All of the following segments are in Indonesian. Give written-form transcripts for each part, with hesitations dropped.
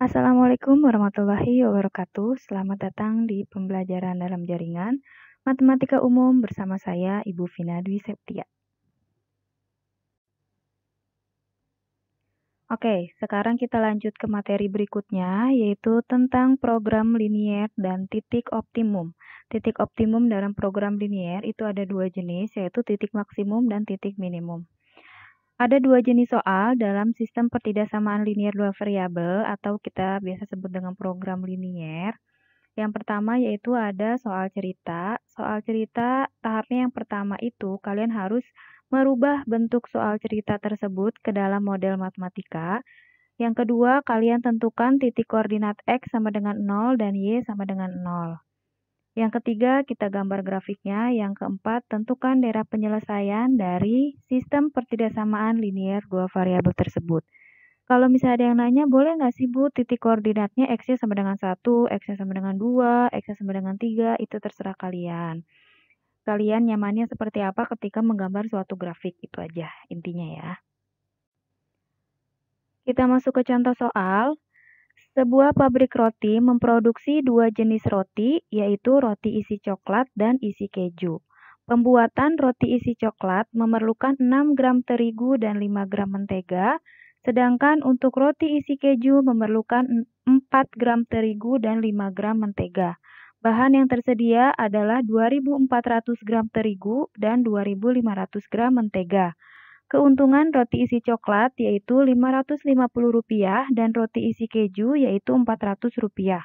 Assalamualaikum warahmatullahi wabarakatuh. Selamat datang di pembelajaran dalam jaringan Matematika Umum bersama saya, Ibu Vina Dwi Septia. Oke, sekarang kita lanjut ke materi berikutnya, yaitu tentang program linier dan titik optimum. Titik optimum dalam program linier itu ada dua jenis, yaitu titik maksimum dan titik minimum. Ada dua jenis soal dalam sistem pertidaksamaan linier dua variabel atau kita biasa sebut dengan program linier. Yang pertama yaitu ada soal cerita. Soal cerita tahapnya yang pertama itu kalian harus merubah bentuk soal cerita tersebut ke dalam model matematika. Yang kedua, kalian tentukan titik koordinat X sama dengan 0 dan Y sama dengan 0. Yang ketiga, kita gambar grafiknya. Yang keempat, tentukan daerah penyelesaian dari sistem pertidaksamaan linier dua variabel tersebut. Kalau misalnya ada yang nanya, boleh nggak sih Bu titik koordinatnya X-nya sama dengan 1, X-nya sama dengan 2, X-nya sama dengan 3, itu terserah kalian. Kalian nyamannya seperti apa ketika menggambar suatu grafik, itu aja intinya ya. Kita masuk ke contoh soal. Sebuah pabrik roti memproduksi dua jenis roti, yaitu roti isi coklat dan isi keju. Pembuatan roti isi coklat memerlukan 6 gram terigu dan 5 gram mentega, sedangkan untuk roti isi keju memerlukan 4 gram terigu dan 5 gram mentega. Bahan yang tersedia adalah 2.400 gram terigu dan 2.500 gram mentega. Keuntungan roti isi coklat yaitu Rp550 dan roti isi keju yaitu Rp400.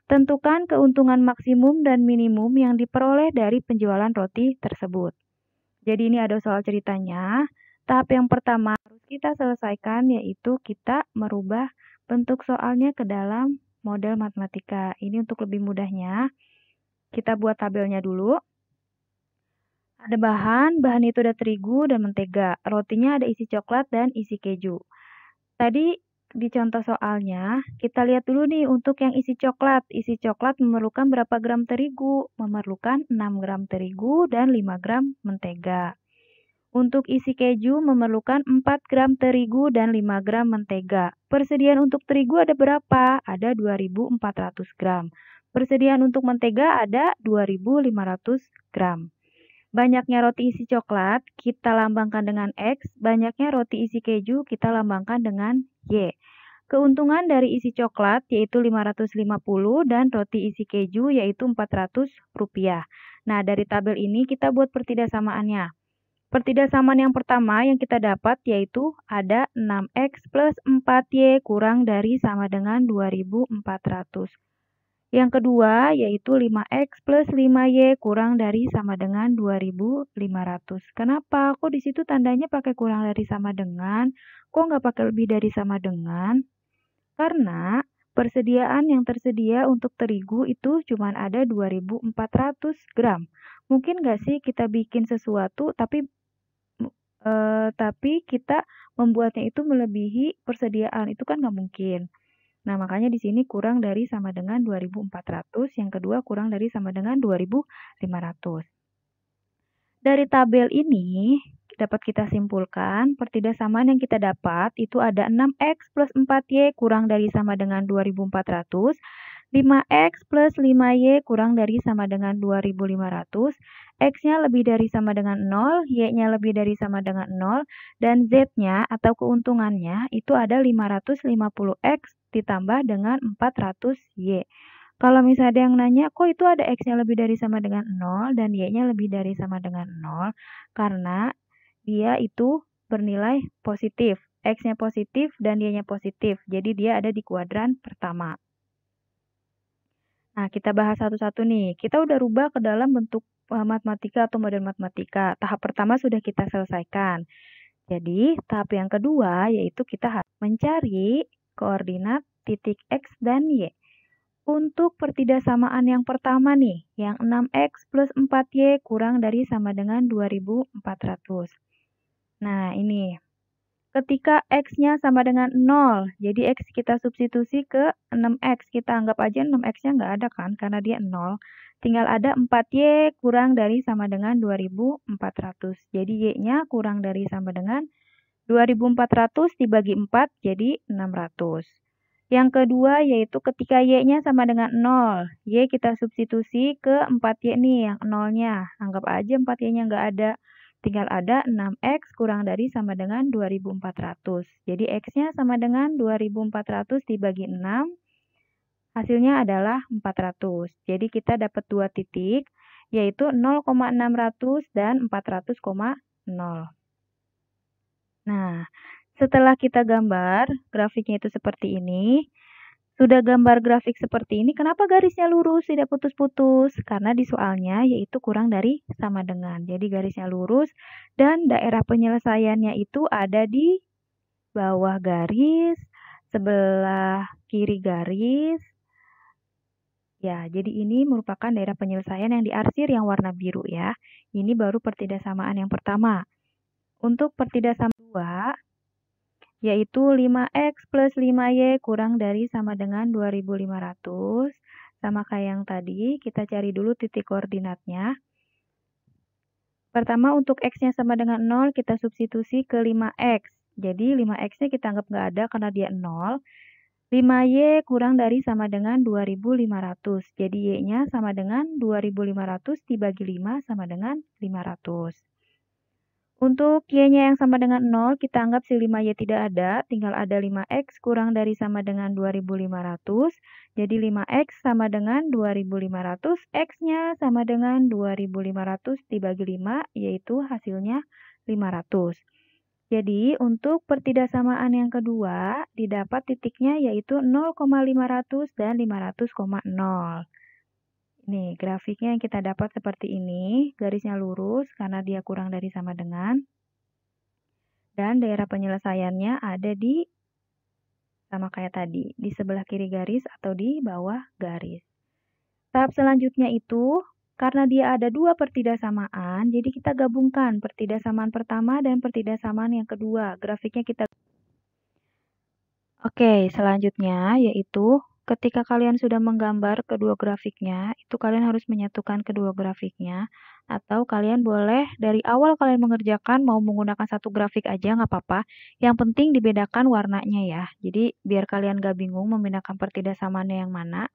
Tentukan keuntungan maksimum dan minimum yang diperoleh dari penjualan roti tersebut. Jadi ini ada soal ceritanya. Tahap yang pertama harus kita selesaikan yaitu kita merubah bentuk soalnya ke dalam model matematika. Ini untuk lebih mudahnya. Kita buat tabelnya dulu. Ada bahan itu ada terigu dan mentega. Rotinya ada isi coklat dan isi keju. Tadi di contoh soalnya, kita lihat dulu nih untuk yang isi coklat. Isi coklat memerlukan berapa gram terigu? Memerlukan 6 gram terigu dan 5 gram mentega. Untuk isi keju memerlukan 4 gram terigu dan 5 gram mentega. Persediaan untuk terigu ada berapa? Ada 2.400 gram. Persediaan untuk mentega ada 2.500 gram. Banyaknya roti isi coklat kita lambangkan dengan X, banyaknya roti isi keju kita lambangkan dengan Y. Keuntungan dari isi coklat yaitu 550 dan roti isi keju yaitu Rp400. Nah, dari tabel ini kita buat pertidaksamaannya. Pertidaksamaan yang pertama yang kita dapat yaitu ada 6X plus 4Y kurang dari sama dengan 2.400. Yang kedua yaitu 5X plus 5Y kurang dari sama dengan 2.500. Kenapa? Kok di situ tandanya pakai kurang dari sama dengan? Kok nggak pakai lebih dari sama dengan? Karena persediaan yang tersedia untuk terigu itu cuma ada 2.400 gram. Mungkin nggak sih kita bikin sesuatu tapi kita membuatnya itu melebihi persediaan? Itu kan nggak mungkin. Nah, makanya di sini kurang dari sama dengan 2.400, yang kedua kurang dari sama dengan 2.500. Dari tabel ini dapat kita simpulkan pertidaksamaan yang kita dapat itu ada 6X plus 4Y kurang dari sama dengan 2.400, 5X plus 5Y kurang dari sama dengan 2.500, X-nya lebih dari sama dengan 0, Y-nya lebih dari sama dengan 0, dan Z-nya atau keuntungannya itu ada 550X ditambah dengan 400Y. Kalau misalnya ada yang nanya, kok itu ada X-nya lebih dari sama dengan 0 dan Y-nya lebih dari sama dengan 0? Karena dia itu bernilai positif. X-nya positif dan Y-nya positif. Jadi dia ada di kuadran pertama. Nah, kita bahas satu-satu nih. Kita udah rubah ke dalam bentuk matematika atau model matematika. Tahap pertama sudah kita selesaikan. Jadi, tahap yang kedua yaitu kita harus mencari koordinat titik X dan Y. Untuk pertidaksamaan yang pertama nih, yang 6X plus 4Y kurang dari sama dengan 2.400. Nah, ini. Ketika X-nya sama dengan 0, jadi X kita substitusi ke 6X. Kita anggap aja 6X-nya nggak ada kan, karena dia 0. Tinggal ada 4Y kurang dari sama dengan 2.400. Jadi Y-nya kurang dari sama dengan 2.400 dibagi 4 jadi 600. Yang kedua yaitu ketika Y-nya sama dengan 0. Y kita substitusi ke 4Y nih yang 0-nya. Anggap aja 4Y-nya nggak ada. Tinggal ada 6X kurang dari sama dengan 2400. Jadi X-nya sama dengan 2400 dibagi 6. Hasilnya adalah 400. Jadi kita dapat dua titik, yaitu 0,600 dan 400,0. Nah, setelah kita gambar, grafiknya itu seperti ini. Sudah gambar grafik seperti ini, kenapa garisnya lurus, tidak putus-putus? Karena di soalnya yaitu kurang dari sama dengan. Jadi garisnya lurus dan daerah penyelesaiannya itu ada di bawah garis, sebelah kiri garis. Ya, jadi ini merupakan daerah penyelesaian yang diarsir yang warna biru ya. Ini baru pertidaksamaan yang pertama. Untuk pertidaksamaan kedua, yaitu 5X plus 5Y kurang dari sama dengan 2500. Sama kayak yang tadi, kita cari dulu titik koordinatnya. Pertama, untuk X-nya sama dengan 0, kita substitusi ke 5X. Jadi 5X-nya kita anggap nggak ada karena dia 0. 5Y kurang dari sama dengan 2500. Jadi Y-nya sama dengan 2500 dibagi 5 sama dengan 500. Untuk Y-nya yang sama dengan 0, kita anggap si 5Y tidak ada, tinggal ada 5X kurang dari sama dengan 2500. Jadi 5X sama dengan 2500, X-nya sama dengan 2500 dibagi 5, yaitu hasilnya 500. Jadi untuk pertidaksamaan yang kedua, didapat titiknya yaitu 0,500 dan 500,0. Nih, grafiknya yang kita dapat seperti ini, garisnya lurus karena dia kurang dari sama dengan. Dan daerah penyelesaiannya ada di sama kayak tadi, di sebelah kiri garis atau di bawah garis. Tahap selanjutnya itu, karena dia ada dua pertidaksamaan, jadi kita gabungkan pertidaksamaan pertama dan pertidaksamaan yang kedua. Grafiknya kita... Oke, selanjutnya yaitu ketika kalian sudah menggambar kedua grafiknya, itu kalian harus menyatukan kedua grafiknya. Atau kalian boleh dari awal kalian mengerjakan mau menggunakan satu grafik aja nggak apa-apa. Yang penting dibedakan warnanya ya. Jadi biar kalian gak bingung membedakan pertidaksamaannya yang mana.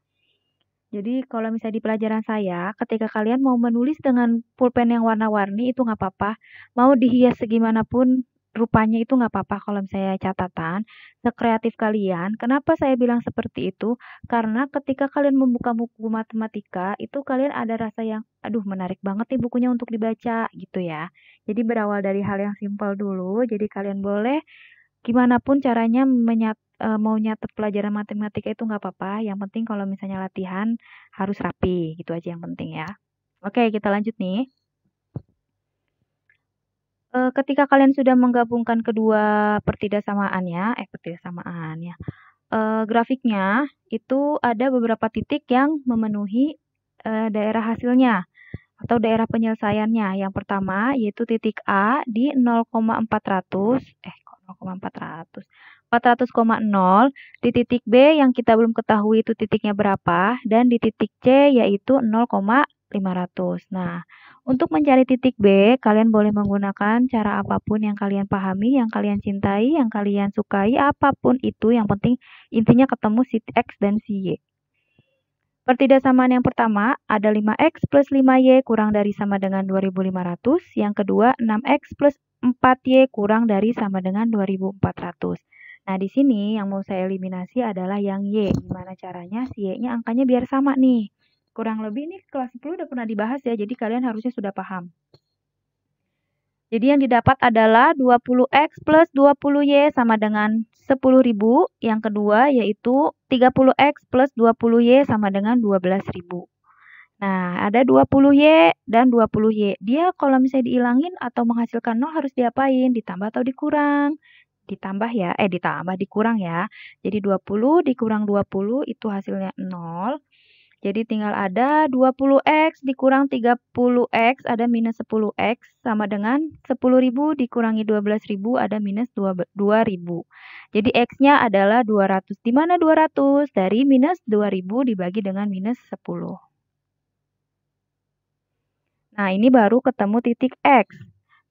Jadi kalau misalnya di pelajaran saya, ketika kalian mau menulis dengan pulpen yang warna-warni itu nggak apa-apa. Mau dihias segimanapun rupanya itu nggak apa-apa kalau misalnya catatan. Sekreatif kalian. Kenapa saya bilang seperti itu? Karena ketika kalian membuka buku matematika, itu kalian ada rasa yang, aduh menarik banget nih bukunya untuk dibaca gitu ya. Jadi berawal dari hal yang simpel dulu. Jadi kalian boleh gimana pun caranya mau nyatet pelajaran matematika itu nggak apa-apa. Yang penting kalau misalnya latihan harus rapi, gitu aja yang penting ya. Oke, kita lanjut nih. Ketika kalian sudah menggabungkan kedua pertidaksamaannya, grafiknya itu ada beberapa titik yang memenuhi daerah hasilnya atau daerah penyelesaiannya. Yang pertama yaitu titik A di 0,400, 400,0. Di titik B yang kita belum ketahui itu titiknya berapa, dan di titik C yaitu 0,500. Nah, untuk mencari titik B, kalian boleh menggunakan cara apapun yang kalian pahami, yang kalian cintai, yang kalian sukai, apapun itu. Yang penting intinya ketemu si X dan si Y. Pertidaksamaan yang pertama ada 5X plus 5Y kurang dari sama dengan 2500. Yang kedua 6X plus 4Y kurang dari sama dengan 2400. Nah, di sini yang mau saya eliminasi adalah yang Y. Gimana caranya si Y-nya angkanya biar sama nih. Kurang lebih ini kelas 10 udah pernah dibahas ya, jadi kalian harusnya sudah paham. Jadi yang didapat adalah 20X plus 20Y sama dengan 10.000. Yang kedua yaitu 30X plus 20Y sama dengan 12.000. Nah, ada 20Y dan 20Y. Dia kalau misalnya dihilangin atau menghasilkan 0 harus diapain? Ditambah atau dikurang? Ditambah ya, dikurang ya. Jadi 20 dikurang 20 itu hasilnya 0. Jadi tinggal ada 20X dikurang 30X ada minus 10X sama dengan 10.000 dikurangi 12.000 ada minus 2.000. Jadi X-nya adalah 200. Di mana 200? Dari minus 2.000 dibagi dengan minus 10. Nah, ini baru ketemu titik X.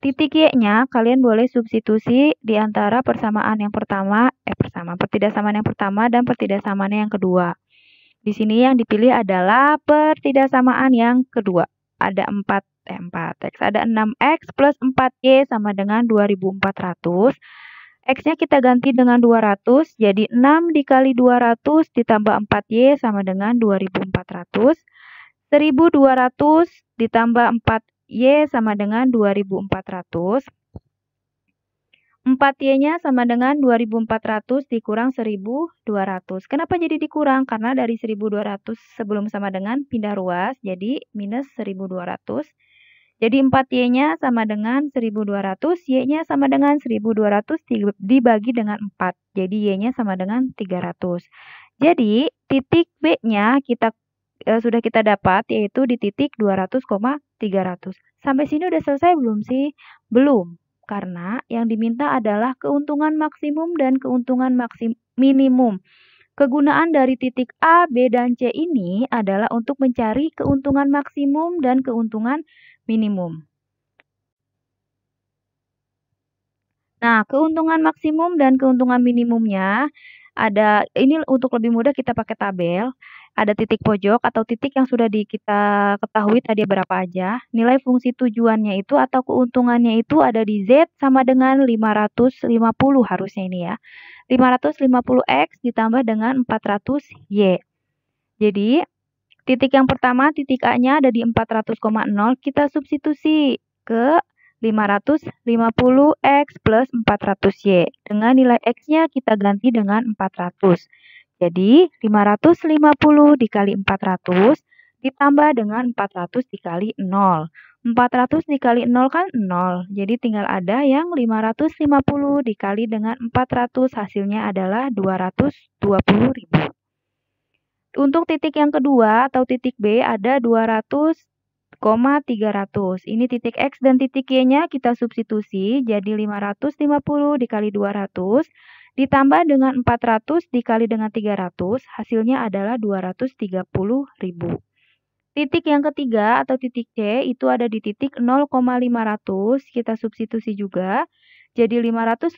Titik Y-nya kalian boleh substitusi di antara pertidaksamaan yang pertama dan pertidaksamaan yang kedua. Di sini yang dipilih adalah pertidaksamaan yang kedua. Ada 4x, ada 6x plus 4y sama dengan 2400. X-nya kita ganti dengan 200, jadi 6 dikali 200 ditambah 4y sama dengan 2400. 1200 ditambah 4y sama dengan 2400. 4y-nya sama dengan 2400 dikurang 1200. Kenapa jadi dikurang? Karena dari 1200 sebelum sama dengan pindah ruas, jadi minus 1200. Jadi 4y-nya sama dengan 1200, y-nya sama dengan 1200 dibagi dengan 4. Jadi y-nya sama dengan 300. Jadi titik B-nya sudah kita dapat, yaitu di titik 200,300. Sampai sini udah selesai belum sih? Belum, karena yang diminta adalah keuntungan maksimum dan keuntungan minimum. Kegunaan dari titik A, B, dan C ini adalah untuk mencari keuntungan maksimum dan keuntungan minimum. Nah, keuntungan maksimum dan keuntungan minimumnya ada, ini untuk lebih mudah kita pakai tabel. Ada titik pojok atau titik yang sudah kita ketahui tadi berapa aja. Nilai fungsi tujuannya itu atau keuntungannya itu ada di Z sama dengan 550 harusnya ini ya. 550X ditambah dengan 400Y. Jadi, titik yang pertama, titik A-nya ada di 400,0. Kita substitusi ke 550X plus 400Y. Dengan nilai X-nya kita ganti dengan 400. Jadi, 550 dikali 400 ditambah dengan 400 dikali 0. 400 dikali 0 kan 0. Jadi, tinggal ada yang 550 dikali dengan 400. Hasilnya adalah 220.000. Untuk titik yang kedua atau titik B ada 200,300. Ini titik X dan titik Y-nya kita substitusi jadi 550 dikali 200 ditambah dengan 400 dikali dengan 300, hasilnya adalah 230.000. Titik yang ketiga atau titik C itu ada di titik 0,500, kita substitusi juga. Jadi 550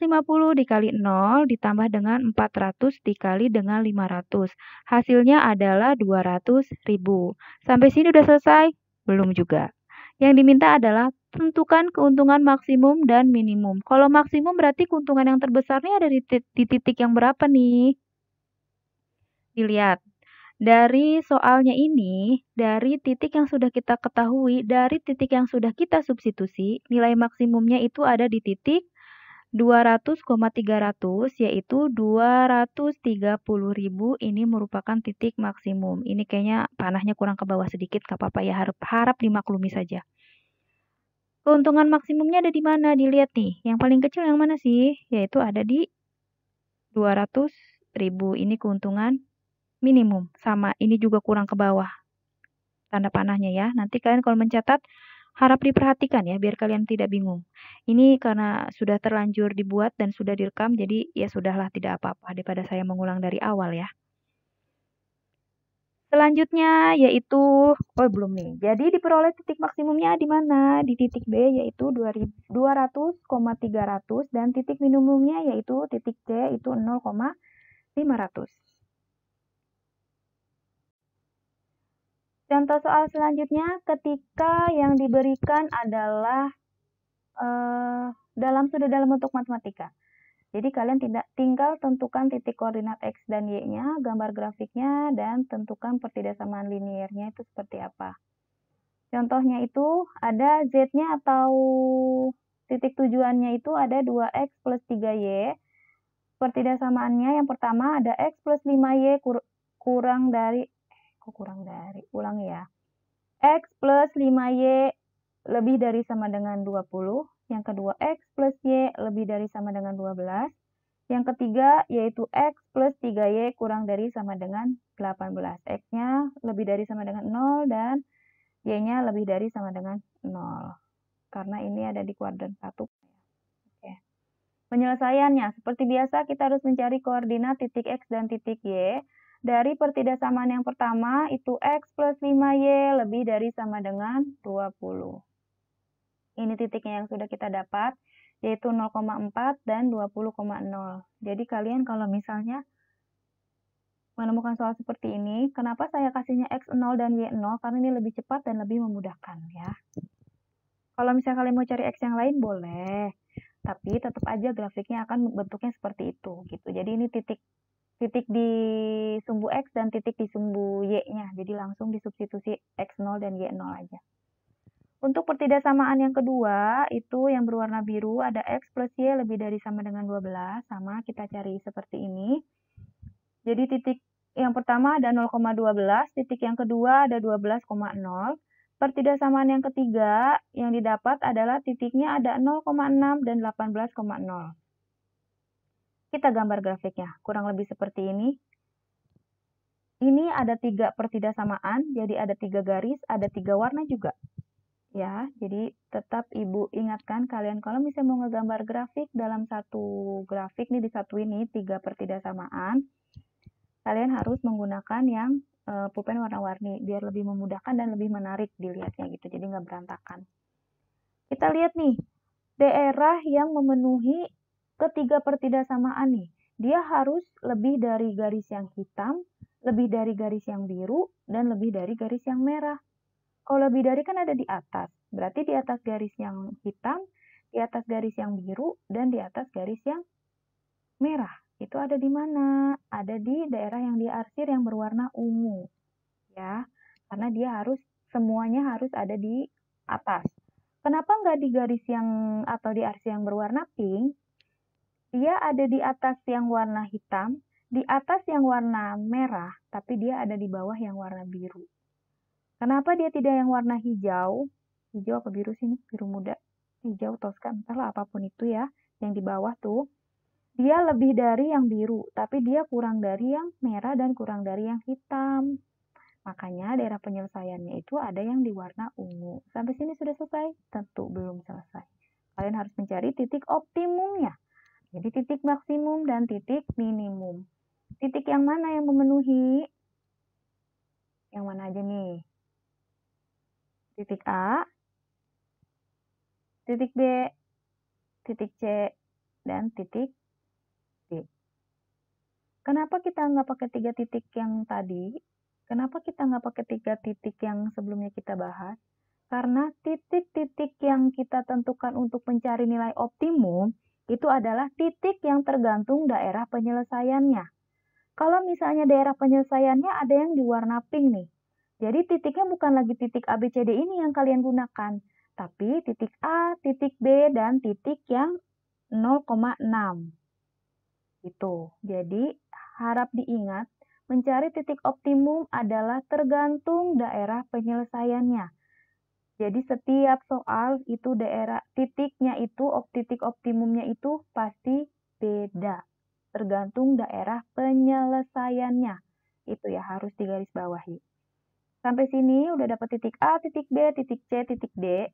dikali 0 ditambah dengan 400 dikali dengan 500. Hasilnya adalah 200.000. Sampai sini udah selesai? Belum juga. Yang diminta adalah tentukan keuntungan maksimum dan minimum. Kalau maksimum berarti keuntungan yang terbesarnya ada di titik yang berapa nih? Dilihat. Dari soalnya ini, dari titik yang sudah kita ketahui, dari titik yang sudah kita substitusi, nilai maksimumnya itu ada di titik 200,300, yaitu 230.000. Ini merupakan titik maksimum. Ini kayaknya panahnya kurang ke bawah sedikit, gak apa-apa ya, harap dimaklumi saja. Keuntungan maksimumnya ada di mana? Dilihat nih. Yang paling kecil yang mana sih? Yaitu ada di 200.000. Ini keuntungan minimum. Sama, ini juga kurang ke bawah. Tanda panahnya ya. Nanti kalian kalau mencatat, harap diperhatikan ya, biar kalian tidak bingung. Ini karena sudah terlanjur dibuat dan sudah direkam, jadi ya sudahlah, tidak apa-apa daripada saya mengulang dari awal ya. Selanjutnya yaitu, belum nih. Jadi diperoleh titik maksimumnya di mana? Di titik B yaitu 200,300 dan titik minimumnya yaitu titik C itu 0,500. Contoh soal selanjutnya ketika yang diberikan adalah sudah dalam bentuk matematika. Jadi kalian tinggal tentukan titik koordinat X dan Y-nya, gambar grafiknya, dan tentukan pertidaksamaan liniernya itu seperti apa. Contohnya itu ada Z-nya atau titik tujuannya itu ada 2X plus 3Y. Pertidaksamaannya yang pertama ada X plus 5Y ulang ya. X plus 5Y lebih dari sama dengan 20. Yang kedua, X plus Y lebih dari sama dengan 12. Yang ketiga, yaitu X plus 3Y kurang dari sama dengan 18. X-nya lebih dari sama dengan 0 dan Y-nya lebih dari sama dengan 0. Karena ini ada di kuadran 1. Oke. Penyelesaiannya, seperti biasa kita harus mencari koordinat titik X dan titik Y. Dari pertidaksamaan yang pertama, itu X plus 5Y lebih dari sama dengan 20. Ini titiknya yang sudah kita dapat, yaitu 0,4 dan 20,0. Jadi kalian kalau misalnya menemukan soal seperti ini, kenapa saya kasihnya X0 dan Y0? Karena ini lebih cepat dan lebih memudahkan ya. Kalau misalnya kalian mau cari X yang lain boleh, tapi tetap aja grafiknya akan bentuknya seperti itu gitu. Jadi ini titik di sumbu X dan titik di sumbu Y-nya. Jadi langsung disubstitusi X0 dan Y0 aja. Untuk pertidaksamaan yang kedua, itu yang berwarna biru, ada X plus Y lebih dari sama dengan 12. Sama, kita cari seperti ini. Jadi titik yang pertama ada 0,12, titik yang kedua ada 12,0. Pertidaksamaan yang ketiga yang didapat adalah titiknya ada 0,6 dan 18,0. Kita gambar grafiknya, kurang lebih seperti ini. Ini ada 3 pertidaksamaan, jadi ada 3 garis, ada 3 warna juga. Ya, jadi tetap Ibu ingatkan kalian kalau misalnya mau ngegambar grafik dalam satu grafik nih disatuin nih 3 pertidaksamaan, kalian harus menggunakan yang pulpen warna-warni biar lebih memudahkan dan lebih menarik dilihatnya gitu, jadi nggak berantakan. Kita lihat nih, daerah yang memenuhi ketiga pertidaksamaan nih, dia harus lebih dari garis yang hitam, lebih dari garis yang biru, dan lebih dari garis yang merah. Kalau lebih dari kan ada di atas, berarti di atas garis yang hitam, di atas garis yang biru, dan di atas garis yang merah. Itu ada di mana? Ada di daerah yang diarsir yang berwarna ungu. Ya, karena dia harus semuanya harus ada di atas. Kenapa nggak di garis yang atau di arsir yang berwarna pink? Dia ada di atas yang warna hitam, di atas yang warna merah, tapi dia ada di bawah yang warna biru. Kenapa dia tidak yang warna hijau? Hijau apa biru sih? Biru muda. Hijau toska, entahlah apapun itu ya. Yang di bawah tuh. Dia lebih dari yang biru, tapi dia kurang dari yang merah dan kurang dari yang hitam. Makanya daerah penyelesaiannya itu ada yang di warna ungu. Sampai sini sudah selesai? Tentu belum selesai. Kalian harus mencari titik optimumnya. Jadi titik maksimum dan titik minimum. Titik yang mana yang memenuhi? Yang mana aja nih? Titik A, titik B, titik C, dan titik D. Kenapa kita nggak pakai 3 titik yang tadi? Kenapa kita nggak pakai 3 titik yang sebelumnya kita bahas? Karena titik-titik yang kita tentukan untuk mencari nilai optimum itu adalah titik yang tergantung daerah penyelesaiannya. Kalau misalnya daerah penyelesaiannya ada yang di warna pink nih. Jadi titiknya bukan lagi titik A, B, C, D ini yang kalian gunakan. Tapi titik A, titik B, dan titik yang 0,6. Gitu. Jadi harap diingat, mencari titik optimum adalah tergantung daerah penyelesaiannya. Jadi setiap soal itu daerah titiknya itu, titik optimumnya itu pasti beda. Tergantung daerah penyelesaiannya. Itu ya harus digarisbawahi. Sampai sini udah dapat titik A, titik B, titik C, titik D.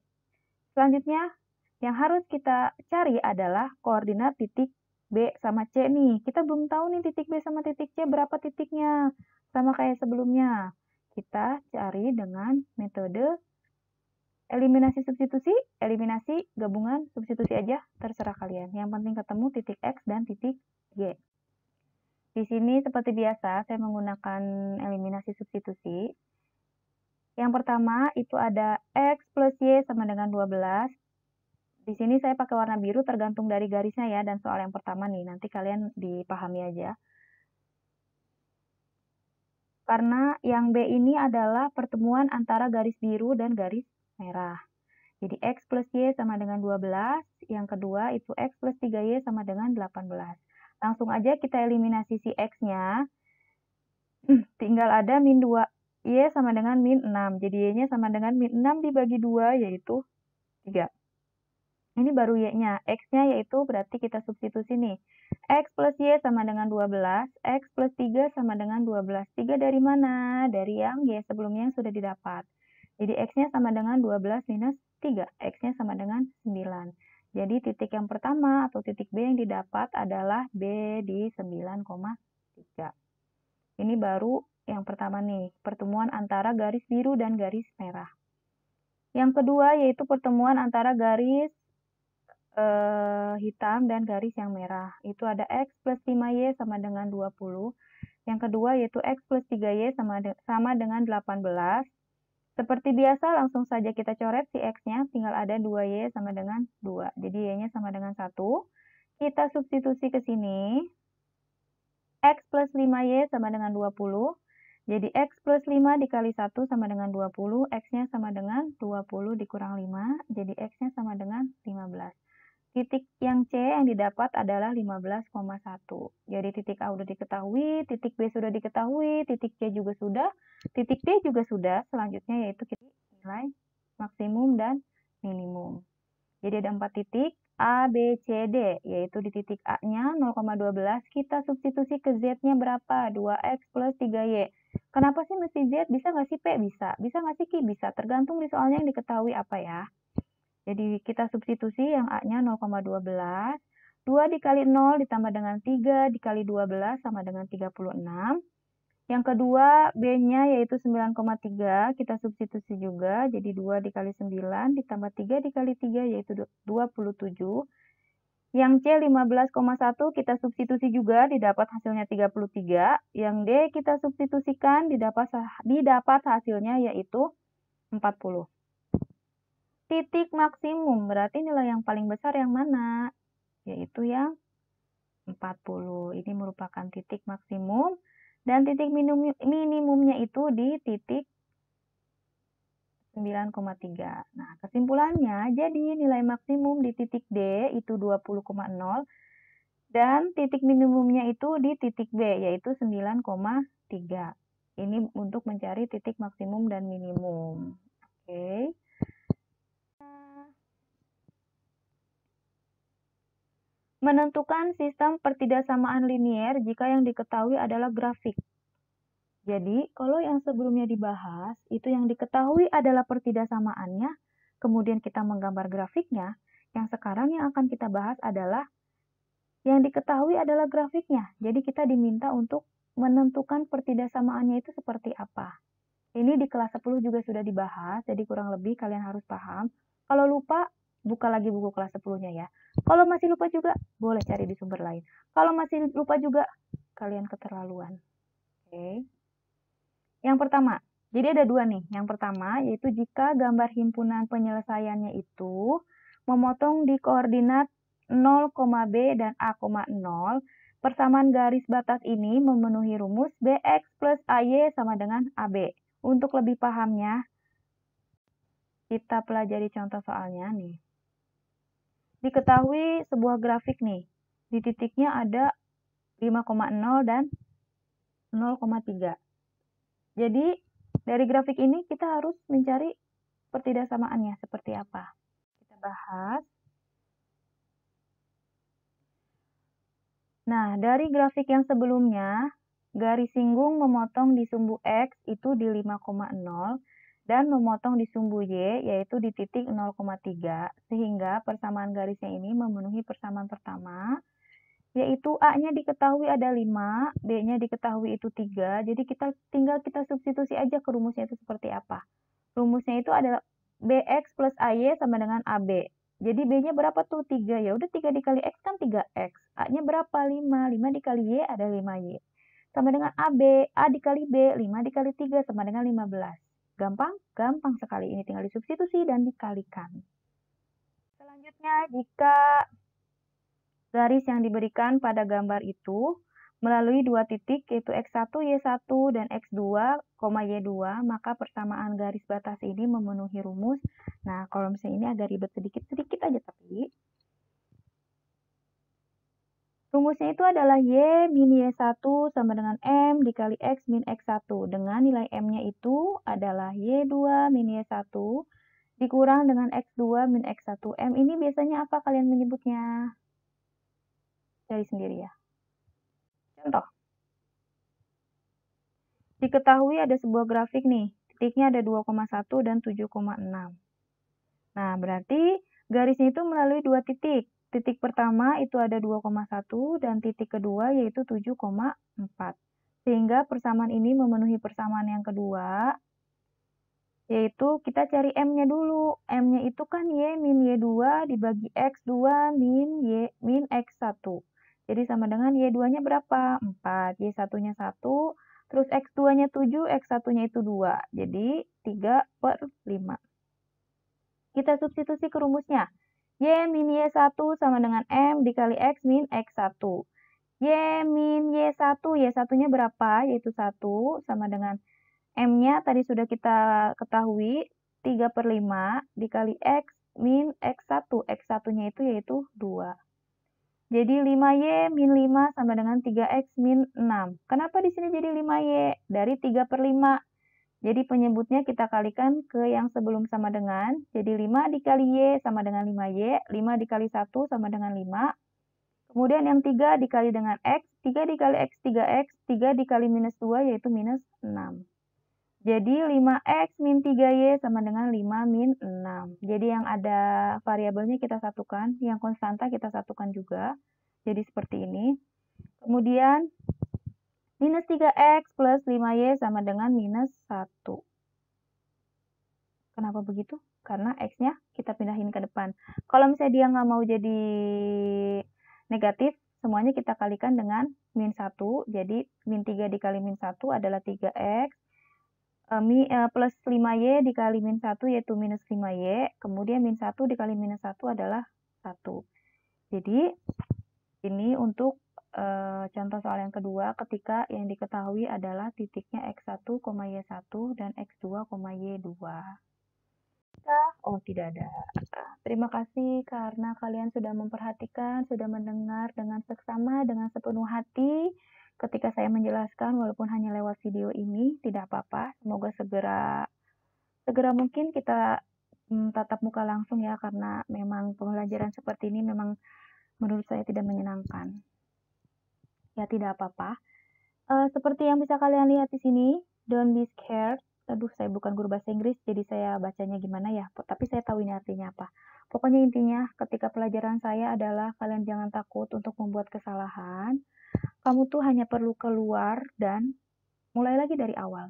Selanjutnya yang harus kita cari adalah koordinat titik B sama C nih. Kita belum tahu nih titik B sama titik C berapa titiknya. Sama kayak sebelumnya. Kita cari dengan metode eliminasi substitusi, eliminasi gabungan substitusi aja. Terserah kalian. Yang penting ketemu titik X dan titik Y. Di sini seperti biasa saya menggunakan eliminasi substitusi. Yang pertama itu ada X plus Y sama dengan 12. Di sini saya pakai warna biru tergantung dari garisnya ya, dan soal yang pertama nih, nanti kalian dipahami aja. Karena yang B ini adalah pertemuan antara garis biru dan garis merah. Jadi X plus Y sama dengan 12, yang kedua itu X plus 3Y sama dengan 18. Langsung aja kita eliminasi si X-nya, tinggal ada min 2Y sama dengan min 6. Jadi Y-nya sama dengan min 6 dibagi 2, yaitu 3. Ini baru Y-nya. X-nya yaitu berarti kita substitusi nih. X plus Y sama dengan 12. X plus 3 sama dengan 12. 3 dari mana? Dari yang Y sebelumnya yang sudah didapat. Jadi X-nya sama dengan 12 minus 3. X-nya sama dengan 9. Jadi titik yang pertama atau titik B yang didapat adalah B di 9,3. Ini baru yang pertama nih. Pertemuan antara garis biru dan garis merah. Yang kedua yaitu pertemuan antara garis hitam dan garis yang merah. Itu ada X plus 5Y sama dengan 20. Yang kedua yaitu X plus 3Y sama dengan 18. Seperti biasa, langsung saja kita coret si X-nya, tinggal ada 2Y sama dengan 2. Jadi Y-nya sama dengan 1. Kita substitusi ke sini. X plus 5Y sama dengan 20. Jadi X plus 5 dikali 1 sama dengan 20. X-nya sama dengan 20 dikurang 5. Jadi X-nya sama dengan 15. Titik yang C yang didapat adalah 15,1. Jadi titik A sudah diketahui, titik B sudah diketahui, titik C juga sudah, titik D juga sudah. Selanjutnya yaitu nilai maksimum dan minimum. Jadi ada 4 titik A, B, C, D, yaitu di titik A-nya 0,12, kita substitusi ke Z-nya berapa? 2X plus 3Y. Kenapa sih mesti Z? Bisa nggak sih P? Bisa. Bisa nggak sih Ki? Bisa. Tergantung di soalnya yang diketahui apa ya. Jadi kita substitusi yang A-nya 0,12. 2 dikali 0 ditambah dengan 3 dikali 12 sama dengan 36. Yang kedua, B-nya yaitu 9,3. Kita substitusi juga. Jadi 2 dikali 9 ditambah 3 dikali 3 yaitu 27. Yang C 15,1 kita substitusi juga, didapat hasilnya 33. Yang D kita substitusikan, didapat hasilnya yaitu 40. Titik maksimum, berarti nilai yang paling besar yang mana? Yaitu yang 40. Ini merupakan titik maksimum. Dan titik minimumnya itu di titik 9,3. Nah, kesimpulannya, jadi nilai maksimum di titik D itu 20,0. Dan titik minimumnya itu di titik B, yaitu 9,3. Ini untuk mencari titik maksimum dan minimum. Oke. Menentukan sistem pertidaksamaan linier jika yang diketahui adalah grafik. Jadi, kalau yang sebelumnya dibahas, itu yang diketahui adalah pertidaksamaannya, kemudian kita menggambar grafiknya, yang sekarang yang akan kita bahas adalah yang diketahui adalah grafiknya. Jadi, kita diminta untuk menentukan pertidaksamaannya itu seperti apa. Ini di kelas 10 juga sudah dibahas, jadi kurang lebih kalian harus paham. Kalau lupa, buka lagi buku kelas 10-nya ya. Kalau masih lupa juga, boleh cari di sumber lain. Kalau masih lupa juga, kalian keterlaluan. Oke. Yang pertama, jadi ada dua nih. Yang pertama, yaitu jika gambar himpunan penyelesaiannya itu memotong di koordinat 0, B dan A, 0, persamaan garis batas ini memenuhi rumus BX plus AY sama dengan AB. Untuk lebih pahamnya, kita pelajari contoh soalnya nih. Diketahui sebuah grafik nih, di titiknya ada 5,0 dan 0,3. Jadi, dari grafik ini kita harus mencari pertidaksamaannya seperti apa. Kita bahas. Nah, dari grafik yang sebelumnya, garis singgung memotong di sumbu X itu di 5,0 dan memotong di sumbu Y yaitu di titik 0,3 sehingga persamaan garisnya ini memenuhi persamaan pertama yaitu A-nya diketahui ada 5, B-nya diketahui itu 3, jadi tinggal kita substitusi aja ke rumusnya itu seperti apa. Rumusnya itu adalah BX plus AY sama dengan AB. Jadi B-nya berapa tuh? 3. Ya udah 3 dikali X kan 3X. A-nya berapa? 5. 5 dikali Y ada 5Y. Sama dengan AB. A dikali B. 5 dikali 3 sama dengan 15. Gampang? Gampang sekali. Ini tinggal disubstitusi dan dikalikan. Selanjutnya, jika garis yang diberikan pada gambar itu melalui dua titik yaitu X1, Y1 dan X2, Y2, maka persamaan garis batas ini memenuhi rumus. Nah, kalau misalnya ini agak ribet sedikit aja tapi rumusnya itu adalah Y min Y1 sama dengan M dikali X min X1 dengan nilai M-nya itu adalah Y2 min Y1 dikurang dengan X2 min X1. M ini biasanya apa kalian menyebutnya? Cari sendiri ya. Contoh. Diketahui ada sebuah grafik nih, titiknya ada 2,1 dan 7,6. Nah, berarti garisnya itu melalui dua titik. Titik pertama itu ada 2,1 dan titik kedua yaitu 7,4. Sehingga persamaan ini memenuhi persamaan yang kedua. Yaitu kita cari M-nya dulu. M-nya itu kan Y min Y2 dibagi X2 min Y min X1. Jadi sama dengan Y2-nya berapa? 4. Y1-nya 1. Terus X2-nya 7, X1-nya itu 2. Jadi 3/5. Kita substitusi ke rumusnya. Y min Y1 sama dengan M dikali X min X1. Y min Y1, Y1-nya berapa? Yaitu 1 sama dengan M-nya tadi sudah kita ketahui 3/5 dikali X min X1. X1-nya itu yaitu 2. Jadi 5Y min 5 sama dengan 3X min 6. Kenapa di sini jadi 5Y? Dari 3/5. Jadi penyebutnya kita kalikan ke yang sebelum sama dengan. Jadi 5 dikali Y sama dengan 5Y. 5 dikali 1 sama dengan 5. Kemudian yang 3 dikali dengan X. 3 dikali X, 3X. 3 dikali minus 2 yaitu minus 6. Jadi 5X min 3Y sama dengan 5 min 6. Jadi yang ada variabelnya kita satukan, yang konstanta kita satukan juga. Jadi seperti ini. Kemudian minus 3X plus 5Y sama dengan minus 1. Kenapa begitu? Karena X-nya kita pindahin ke depan. Kalau misalnya dia nggak mau jadi negatif, semuanya kita kalikan dengan min 1. Jadi min 3 dikali min 1 adalah 3X. Plus 5Y dikali min 1 yaitu minus 5Y. Kemudian min 1 dikali minus 1 adalah 1. Jadi ini untuk contoh soal yang kedua ketika yang diketahui adalah titiknya X1, Y1 dan X2, Y2. Oh, tidak ada. Terima kasih karena kalian sudah memperhatikan, sudah mendengar dengan seksama, dengan sepenuh hati. Ketika saya menjelaskan, walaupun hanya lewat video ini, tidak apa-apa. Semoga segera mungkin kita tatap muka langsung ya, karena memang pembelajaran seperti ini memang menurut saya tidak menyenangkan. Ya, tidak apa-apa. Seperti yang bisa kalian lihat di sini, don't be scared. Aduh, saya bukan guru bahasa Inggris, jadi saya bacanya gimana ya. Tapi saya tahu ini artinya apa. Pokoknya intinya, ketika pelajaran saya adalah kalian jangan takut untuk membuat kesalahan. Kamu tuh hanya perlu keluar dan mulai lagi dari awal.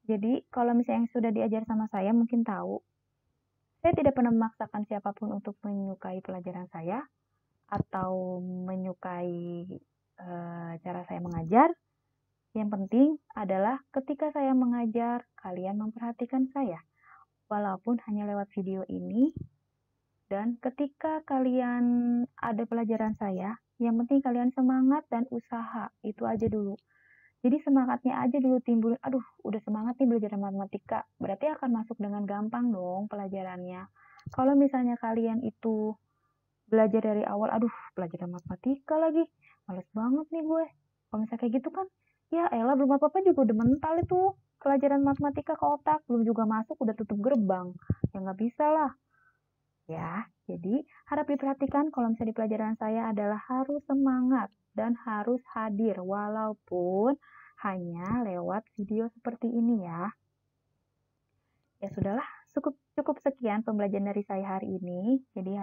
Jadi, kalau misalnya yang sudah diajar sama saya mungkin tahu, saya tidak pernah memaksakan siapapun untuk menyukai pelajaran saya atau menyukai cara saya mengajar. Yang penting adalah ketika saya mengajar, kalian memperhatikan saya. Walaupun hanya lewat video ini. Dan ketika kalian ada pelajaran saya, yang penting kalian semangat dan usaha. Itu aja dulu. Jadi semangatnya aja dulu timbul. Aduh, udah semangat nih belajar matematika. Berarti akan masuk dengan gampang dong pelajarannya. Kalau misalnya kalian itu belajar dari awal, aduh pelajaran matematika lagi. Males banget nih gue. Kalau misalnya kayak gitu kan, ya elah belum apa-apa juga udah mental itu. Pelajaran matematika ke otak, belum juga masuk udah tutup gerbang. Ya nggak bisa lah. Ya, jadi harap diperhatikan kalau misalnya di pelajaran saya adalah harus semangat dan harus hadir walaupun hanya lewat video seperti ini ya. Ya sudahlah, cukup sekian pembelajaran dari saya hari ini. Jadi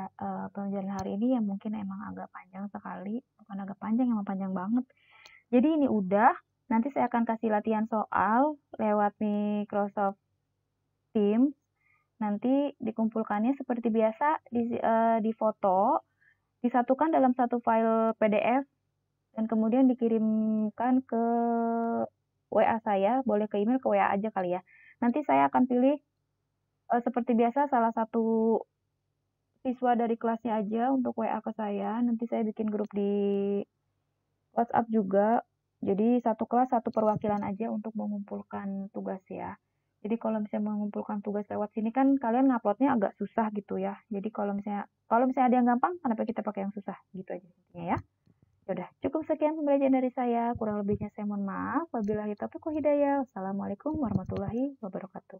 pembelajaran hari ini yang mungkin emang agak panjang sekali, bukan agak panjang, emang panjang banget. Jadi ini udah, nanti saya akan kasih latihan soal lewat Microsoft Teams. Nanti dikumpulkannya seperti biasa di foto, disatukan dalam satu file PDF, dan kemudian dikirimkan ke WA saya, boleh ke email, ke WA aja kali ya. Nanti saya akan pilih seperti biasa salah satu siswa dari kelasnya aja untuk WA ke saya. Nanti saya bikin grup di WhatsApp juga. Jadi satu kelas satu perwakilan aja untuk mengumpulkan tugas ya. Jadi kalau misalnya mengumpulkan tugas lewat sini kan kalian nguploadnya agak susah gitu ya. Jadi kalau misalnya ada yang gampang, kenapa kita pakai yang susah gitu aja intinya ya. Yaudah, cukup sekian pembelajaran dari saya. Kurang lebihnya saya mohon maaf. Wabillahi taufiq wal hidayah. Wassalamualaikum warahmatullahi wabarakatuh.